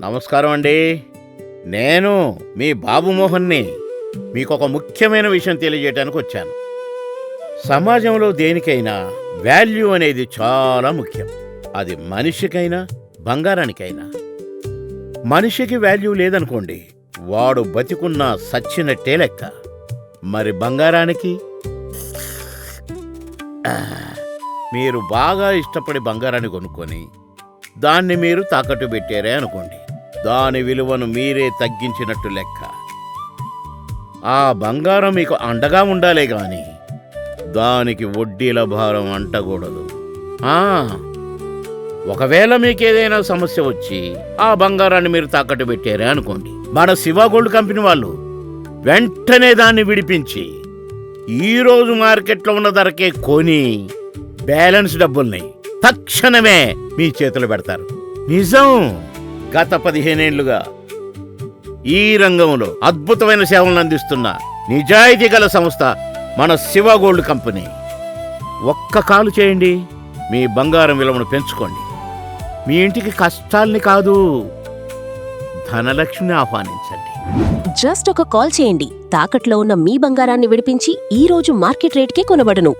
నమస్కారం అండి. నేను మీ బాబు మోహన్ని మీకు ఒక ముఖ్యమైన విషయం తెలియజేయడానికి వచ్చాను. సమాజంలో దేనికైనా వాల్యూ అనేది చాలా ముఖ్యం. అది మనిషికైనా బంగారానికైనా. మనిషికి వాల్యూ లేదనుకోండి, వాడు బతికున్నా సచ్చినట్టే లెక్క. మరి బంగారానికి మీరు బాగా ఇష్టపడి బంగారాన్ని కొనుక్కొని దాన్ని మీరు తాకట్టు పెట్టారే అనుకోండి, దాని విలువను మీరే తగ్గించినట్టు లెక్క. ఆ బంగారం మీకు అండగా ఉండాలే గాని దానికి వడ్డీల భారం అంటకూడదు. ఒకవేళ మీకేదైనా సమస్య వచ్చి ఆ బంగారాన్ని మీరు తాకట్టు పెట్టారే అనుకోండి, మన శివ గోల్డ్ కంపెనీ వాళ్ళు వెంటనే దాన్ని విడిపించి ఈరోజు మార్కెట్లో ఉన్న ధరకే కొని బ్యాలెన్స్ డబ్బుల్ని తక్షణమే మీ చేతులు పెడతారు. నిజం. గత 15 ఏళ్లుగా ఈ రంగంలో అద్భుతమైన సేవలను అందిస్తున్న నిజాయితీ గల సంస్థ మన శివ గోల్డ్ కంపెనీ. ఒక్క కాలు చేయండి, మీ బంగారం విలువను పెంచుకోండి. మీ ఇంటికి కష్టాల్ని కాదు, ధనలక్ష్మిని ఆహ్వానించండి. జస్ట్ ఒక కాల్ చేయండి. తాకట్లో ఉన్న మీ బంగారాన్ని విడిపించి ఈ రోజు మార్కెట్ రేట్కే కొనబడును.